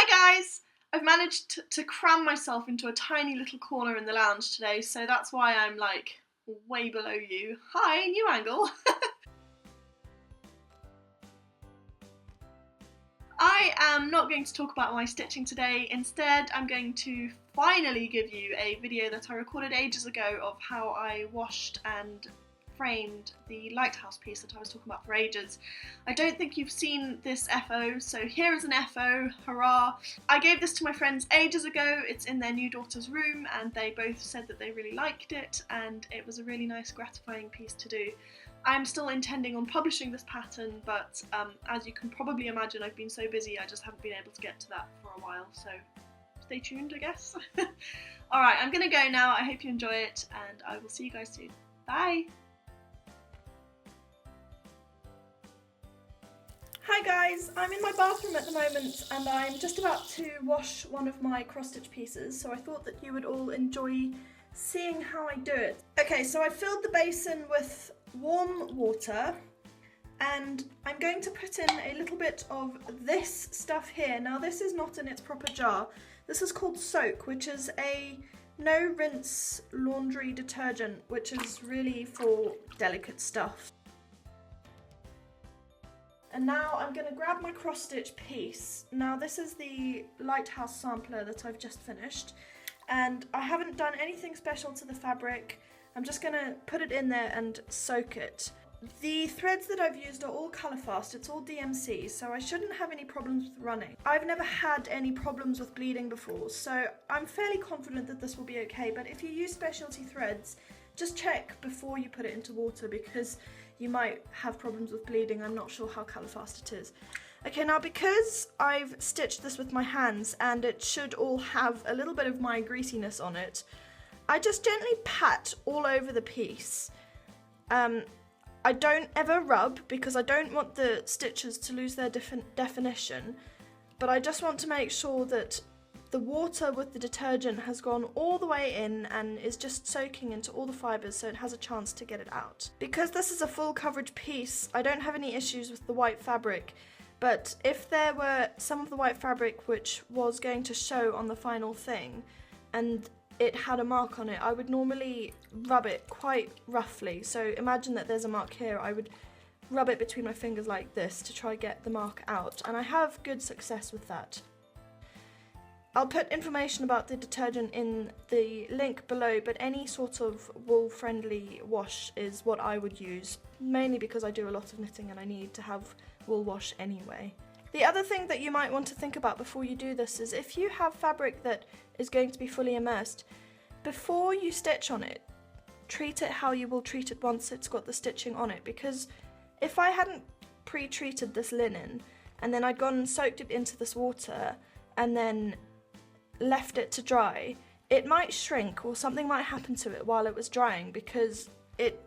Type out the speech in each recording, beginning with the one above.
Hi guys! I've managed to cram myself into a tiny little corner in the lounge today, so that's why I'm like way below you. Hi, new angle! I am not going to talk about my stitching today. Instead, I'm going to finally give you a video that I recorded ages ago of how I washed and framed the lighthouse piece that I was talking about for ages. I don't think you've seen this FO, so here is an FO, hurrah! I gave this to my friends ages ago. It's in their new daughter's room and they both said that they really liked it and it was a really nice, gratifying piece to do. I'm still intending on publishing this pattern, but as you can probably imagine, I've been so busy I just haven't been able to get to that for a while, so stay tuned, I guess. Alright, I'm gonna go now. I hope you enjoy it and I will see you guys soon. Bye! Hi guys, I'm in my bathroom at the moment and I'm just about to wash one of my cross-stitch pieces, so I thought that you would all enjoy seeing how I do it. Okay, so I filled the basin with warm water and I'm going to put in a little bit of this stuff here. Now this is not in its proper jar. This is called Soak, which is a no rinse laundry detergent, which is really for delicate stuff. And now I'm going to grab my cross stitch piece. Now this is the Lighthouse sampler that I've just finished and I haven't done anything special to the fabric. I'm just going to put it in there and soak it. The threads that I've used are all colour fast, it's all DMC, so I shouldn't have any problems with running. I've never had any problems with bleeding before, so I'm fairly confident that this will be okay, but if you use specialty threads, just check before you put it into water because you might have problems with bleeding. I'm not sure how colour fast it is. Okay, now because I've stitched this with my hands and it should all have a little bit of my greasiness on it, I just gently pat all over the piece. I don't ever rub because I don't want the stitches to lose their definition, but I just want to make sure that the water with the detergent has gone all the way in and is just soaking into all the fibres so it has a chance to get it out. Because this is a full coverage piece, I don't have any issues with the white fabric, but if there were some of the white fabric which was going to show on the final thing and it had a mark on it, I would normally rub it quite roughly. So imagine that there's a mark here, I would rub it between my fingers like this to try get the mark out, and I have good success with that. I'll put information about the detergent in the link below, but any sort of wool-friendly wash is what I would use, mainly because I do a lot of knitting and I need to have wool wash anyway. The other thing that you might want to think about before you do this is if you have fabric that is going to be fully immersed, before you stitch on it, treat it how you will treat it once it's got the stitching on it, because if I hadn't pre-treated this linen and then I'd gone and soaked it into this water and then left it to dry, it might shrink or something might happen to it while it was drying because it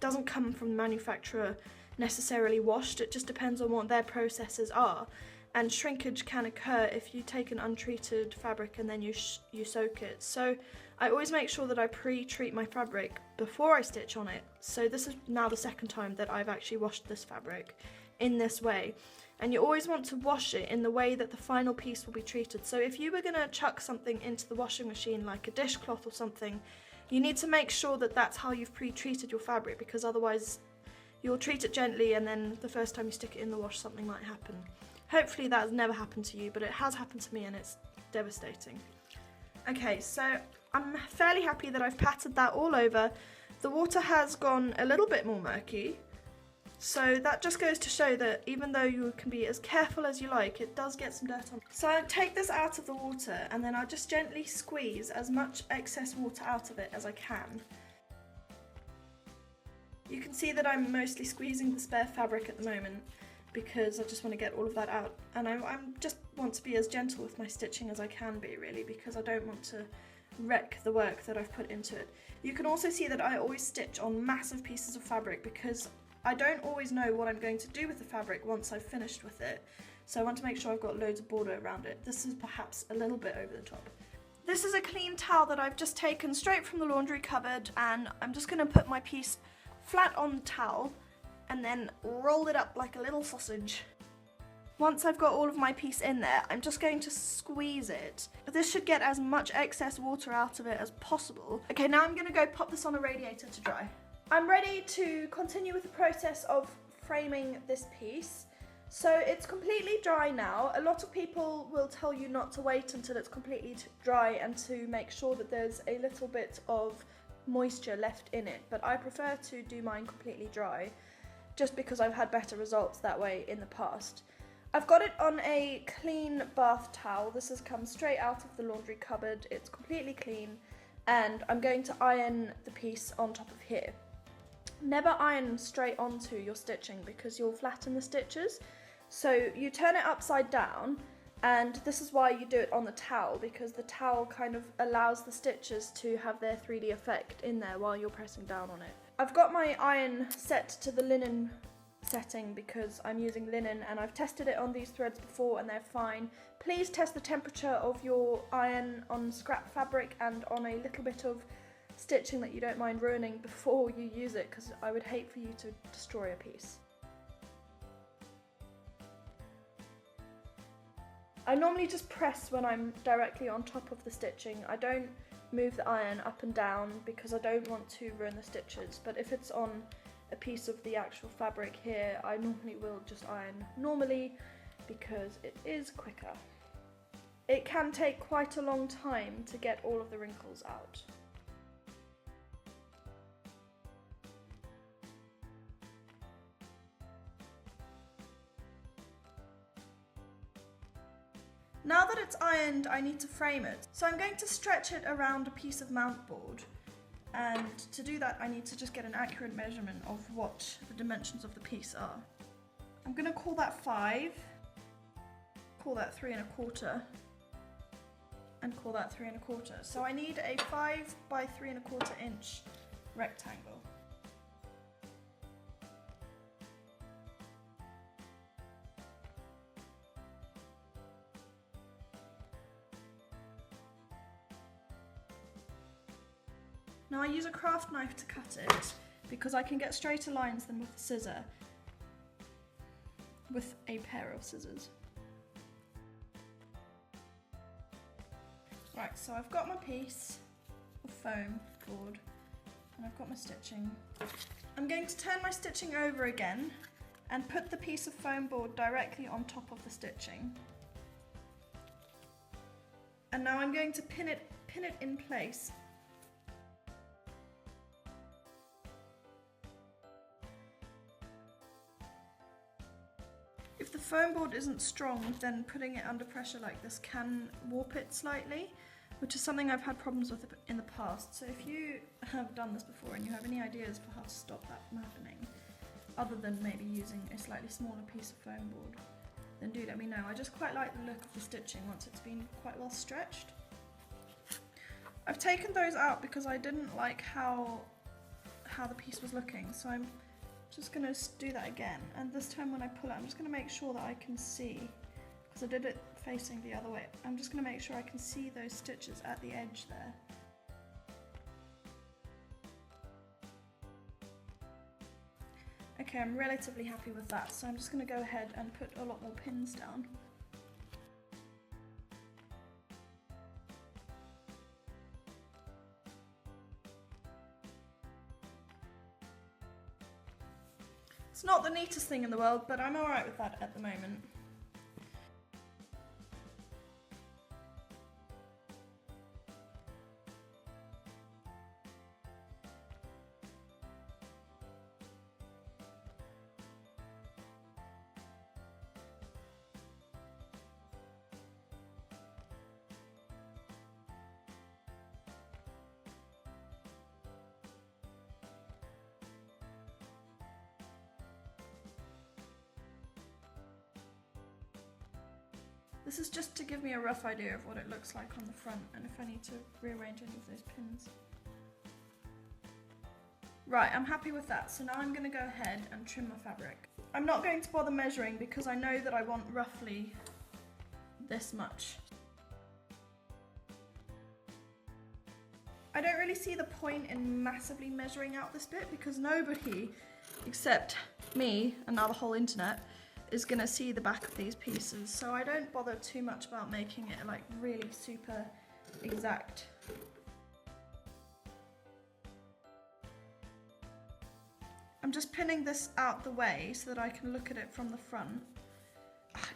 doesn't come from the manufacturer necessarily washed. It just depends on what their processes are, and shrinkage can occur if you take an untreated fabric and then you soak it. So I always make sure that I pre-treat my fabric before I stitch on it. So this is now the second time that I've actually washed this fabric in this way. And you always want to wash it in the way that the final piece will be treated. So if you were going to chuck something into the washing machine like a dishcloth or something, you need to make sure that that's how you've pre-treated your fabric, because otherwise you'll treat it gently and then the first time you stick it in the wash something might happen. Hopefully that has never happened to you, but it has happened to me and it's devastating. Okay, so I'm fairly happy that I've patted that all over. The water has gone a little bit more murky, so that just goes to show that even though you can be as careful as you like, it does get some dirt on. So I take this out of the water and then I'll just gently squeeze as much excess water out of it as I can. You can see that I'm mostly squeezing the spare fabric at the moment because I just want to get all of that out, and I just want to be as gentle with my stitching as I can be, really, because I don't want to wreck the work that I've put into it. You can also see that I always stitch on massive pieces of fabric because I don't always know what I'm going to do with the fabric once I've finished with it, so I want to make sure I've got loads of border around it. This is perhaps a little bit over the top. This is a clean towel that I've just taken straight from the laundry cupboard, and I'm just going to put my piece flat on the towel and then roll it up like a little sausage. Once I've got all of my piece in there, I'm just going to squeeze it. This should get as much excess water out of it as possible. Okay, now I'm gonna go pop this on a radiator to dry. I'm ready to continue with the process of framing this piece. So it's completely dry now. A lot of people will tell you not to wait until it's completely dry and to make sure that there's a little bit of moisture left in it, but I prefer to do mine completely dry just because I've had better results that way in the past. I've got it on a clean bath towel. This has come straight out of the laundry cupboard. It's completely clean, and I'm going to iron the piece on top of here. Never iron straight onto your stitching because you'll flatten the stitches. So you turn it upside down, and this is why you do it on the towel, because the towel kind of allows the stitches to have their 3D effect in there while you're pressing down on it. I've got my iron set to the linen setting because I'm using linen, and I've tested it on these threads before and they're fine. Please test the temperature of your iron on scrap fabric and on a little bit of stitching that you don't mind ruining before you use it, because I would hate for you to destroy a piece. I normally just press when I'm directly on top of the stitching. I don't move the iron up and down because I don't want to ruin the stitches, but if it's on a piece of the actual fabric here, I normally will just iron normally because it is quicker. It can take quite a long time to get all of the wrinkles out. Now that it's ironed, I need to frame it. So I'm going to stretch it around a piece of mount board. And to do that, I need to just get an accurate measurement of what the dimensions of the piece are. I'm going to call that 5, call that 3 1/4, and call that 3 1/4. So I need a 5 by 3 1/4 inch rectangle. Now I use a craft knife to cut it because I can get straighter lines than with a scissor, with a pair of scissors. Right, so I've got my piece of foam board and I've got my stitching. I'm going to turn my stitching over again and put the piece of foam board directly on top of the stitching. And now I'm going to pin it in place. If the foam board isn't strong, then putting it under pressure like this can warp it slightly, which is something I've had problems with in the past. So if you have done this before and you have any ideas for how to stop that from happening, other than maybe using a slightly smaller piece of foam board, then do let me know. I just quite like the look of the stitching once it's been quite well stretched. I've taken those out because I didn't like how the piece was looking, so I'm just going to do that again, and this time when I pull it, I'm just going to make sure that I can see, because I did it facing the other way. I'm just going to make sure I can see those stitches at the edge there. Okay, I'm relatively happy with that, so I'm just going to go ahead and put a lot more pins down. It's not the neatest thing in the world, but I'm alright with that at the moment. This is just to give me a rough idea of what it looks like on the front and if I need to rearrange any of those pins. Right, I'm happy with that, so now I'm going to go ahead and trim my fabric. I'm not going to bother measuring because I know that I want roughly this much. I don't really see the point in massively measuring out this bit because nobody, except me and now the whole internet, is going to see the back of these pieces, so I don't bother too much about making it like really super exact. I'm just pinning this out the way so that I can look at it from the front.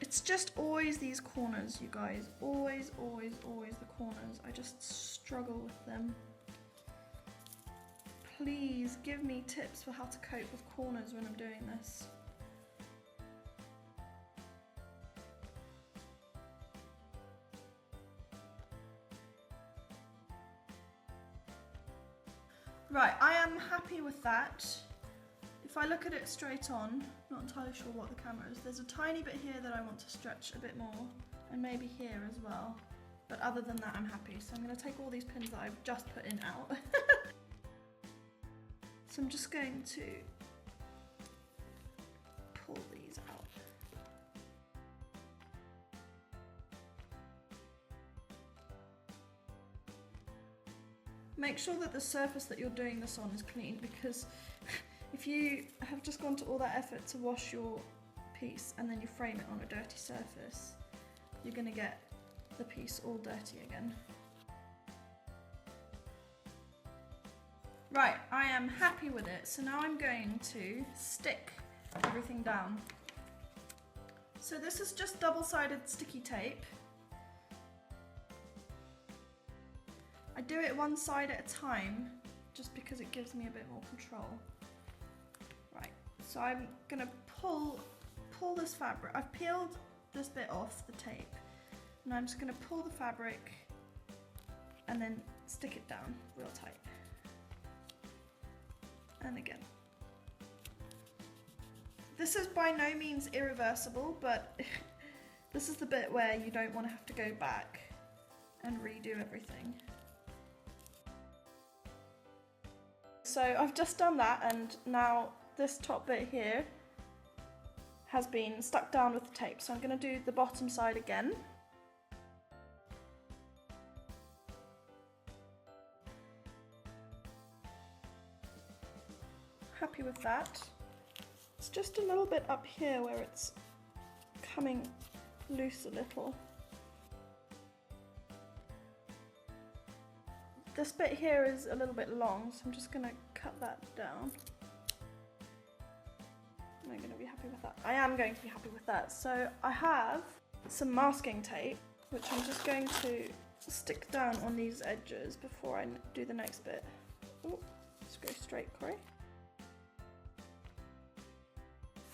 It's just always these corners, you guys. Always, always, always the corners. I just struggle with them. Please give me tips for how to cope with corners when I'm doing this. Right, I am happy with that. If I look at it straight on, not entirely sure what the camera is, there's a tiny bit here that I want to stretch a bit more, and maybe here as well. But other than that, I'm happy. So I'm going to take all these pins that I've just put in out. So I'm just going to pull these out. Make sure that the surface that you're doing this on is clean, because if you have just gone to all that effort to wash your piece and then you frame it on a dirty surface, you're going to get the piece all dirty again. Right, I am happy with it, so now I'm going to stick everything down. So this is just double-sided sticky tape. I do it one side at a time, just because it gives me a bit more control. Right, so I'm gonna pull this fabric. I've peeled this bit off the tape, and I'm just gonna pull the fabric and then stick it down real tight. And again. This is by no means irreversible, but this is the bit where you don't want to have to go back and redo everything. So I've just done that, and now this top bit here has been stuck down with the tape. So I'm going to do the bottom side again. Happy with that. It's just a little bit up here where it's coming loose a little. This bit here is a little bit long, so I'm just going to cut that down. Am I going to be happy with that? I am going to be happy with that. So I have some masking tape, which I'm just going to stick down on these edges before I do the next bit. Ooh, let's go straight, Corey.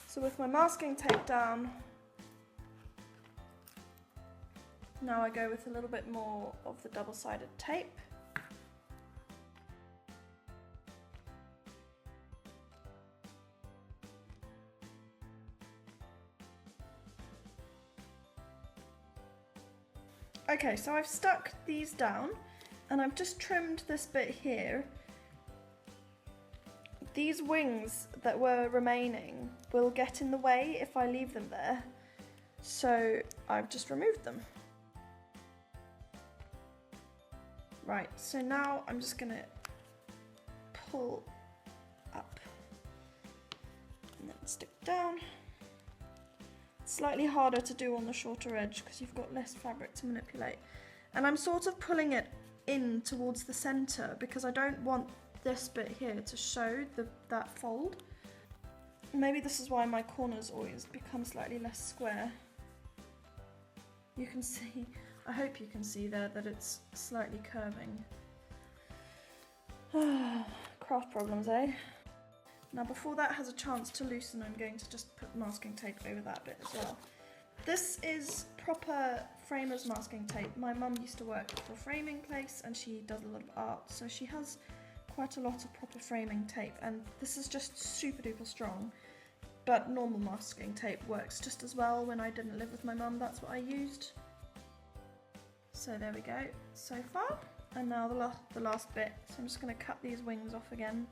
So with my masking tape down, now I go with a little bit more of the double-sided tape. Okay, so I've stuck these down, and I've just trimmed this bit here. These wings that were remaining will get in the way if I leave them there, so I've just removed them. Right, so now I'm just going to pull up and then stick down. It's slightly harder to do on the shorter edge because you've got less fabric to manipulate. And I'm sort of pulling it in towards the centre because I don't want this bit here to show that fold. Maybe this is why my corners always become slightly less square. You can see, I hope you can see there that it's slightly curving. Craft problems, eh? Now before that has a chance to loosen, I'm going to just put masking tape over that bit as well. This is proper framer's masking tape. My mum used to work for a framing place and she does a lot of art, so she has quite a lot of proper framing tape, and this is just super duper strong, but normal masking tape works just as well. When I didn't live with my mum, that's what I used. So there we go, so far. And now the last bit, so I'm just going to cut these wings off again.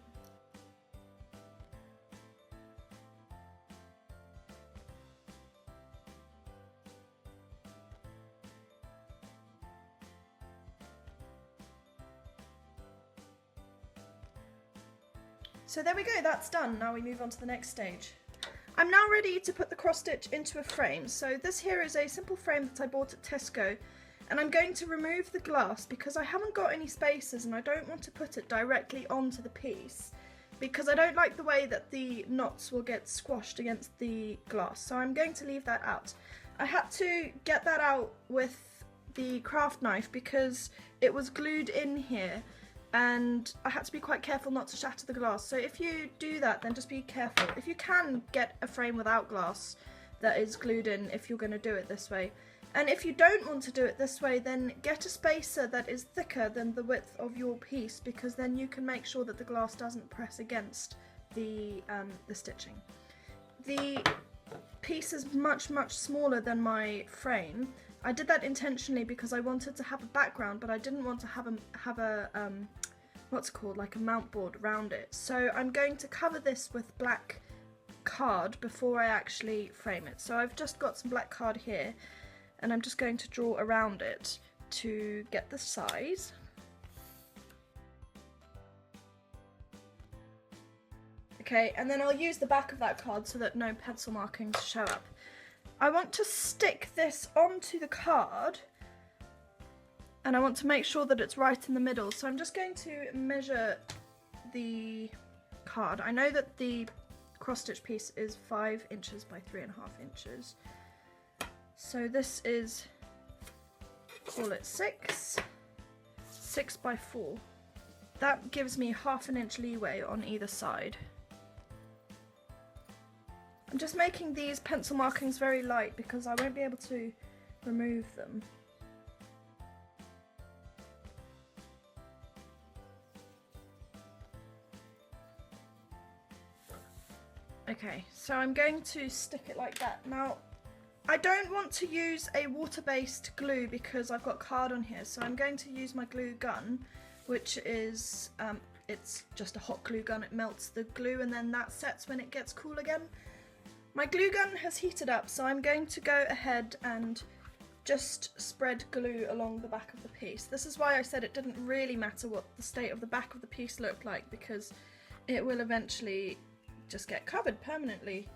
So there we go, that's done. Now we move on to the next stage. I'm now ready to put the cross stitch into a frame. So this here is a simple frame that I bought at Tesco, and I'm going to remove the glass because I haven't got any spaces and I don't want to put it directly onto the piece because I don't like the way that the knots will get squashed against the glass. So I'm going to leave that out. I had to get that out with the craft knife because it was glued in here and I had to be quite careful not to shatter the glass. So if you do that, then just be careful. If you can get a frame without glass that is glued in, if you're going to do it this way. And if you don't want to do it this way, then get a spacer that is thicker than the width of your piece, because then you can make sure that the glass doesn't press against the stitching. The piece is much smaller than my frame. I did that intentionally because I wanted to have a background, but I didn't want to have a what's it called, like a mount board around it. So I'm going to cover this with black card before I actually frame it. So I've just got some black card here, and I'm just going to draw around it to get the size. Okay, and then I'll use the back of that card so that no pencil markings show up. I want to stick this onto the card, and I want to make sure that it's right in the middle. So I'm just going to measure the card. I know that the cross stitch piece is 5 inches by 3.5 inches. So this is, call it 6 by 4. That gives me ½ inch leeway on either side. I'm just making these pencil markings very light because I won't be able to remove them. Okay, so I'm going to stick it like that. Now, I don't want to use a water-based glue because I've got card on here, so I'm going to use my glue gun, which is, it's just a hot glue gun. It melts the glue and then that sets when it gets cool again. My glue gun has heated up, so I'm going to go ahead and just spread glue along the back of the piece. This is why I said it didn't really matter what the state of the back of the piece looked like, because it will eventually just get covered permanently.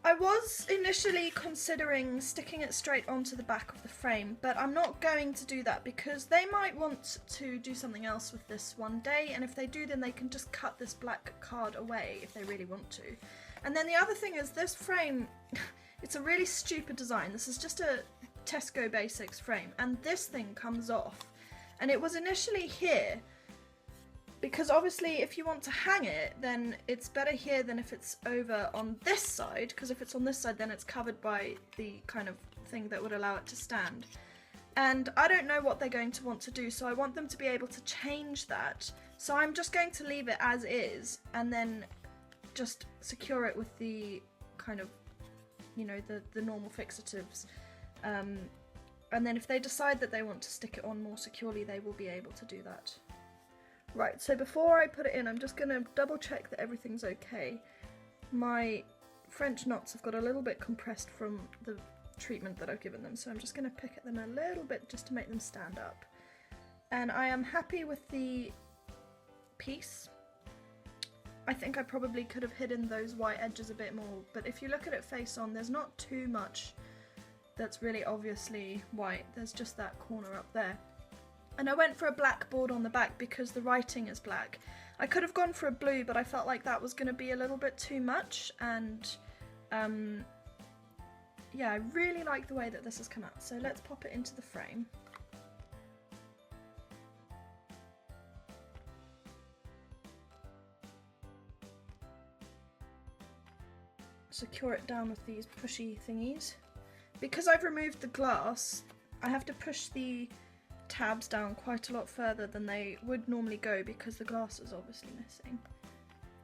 I was initially considering sticking it straight onto the back of the frame, but I'm not going to do that because they might want to do something else with this one day, and if they do, then they can just cut this black card away if they really want to. And then the other thing is this frame, it's a really stupid design. This is just a Tesco Basics frame, and this thing comes off. And it was initially here, because obviously if you want to hang it, then it's better here than if it's over on this side, because if it's on this side then it's covered by the kind of thing that would allow it to stand. And I don't know what they're going to want to do, so I want them to be able to change that. So I'm just going to leave it as is and then just secure it with the kind of, you know, the normal fixatives. And then if they decide that they want to stick it on more securely, they will be able to do that. Right, so before I put it in, I'm just going to double check that everything's okay. My French knots have got a little bit compressed from the treatment that I've given them, so I'm just going to pick at them a little bit just to make them stand up. And I am happy with the piece. I think I probably could have hidden those white edges a bit more, but if you look at it face on, there's not too much that's really obviously white. There's just that corner up there. And I went for a black board on the back because the writing is black. I could have gone for a blue, but I felt like that was going to be a little bit too much, and yeah, I really like the way that this has come out. So let's pop it into the frame. Secure it down with these pushy thingies. Because I've removed the glass, I have to push the tabs down quite a lot further than they would normally go because the glass is obviously missing.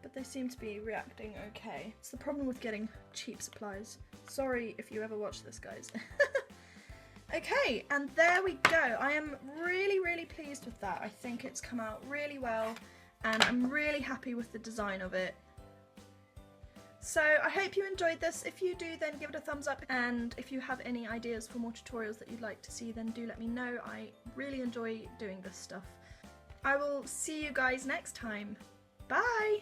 But they seem to be reacting okay. It's the problem with getting cheap supplies. Sorry if you ever watch this, guys. Okay, and there we go. I am really pleased with that. I think it's come out really well, and I'm really happy with the design of it. So I hope you enjoyed this. If you do, then give it a thumbs up, and if you have any ideas for more tutorials that you'd like to see, then do let me know. I really enjoy doing this stuff. I will see you guys next time. Bye!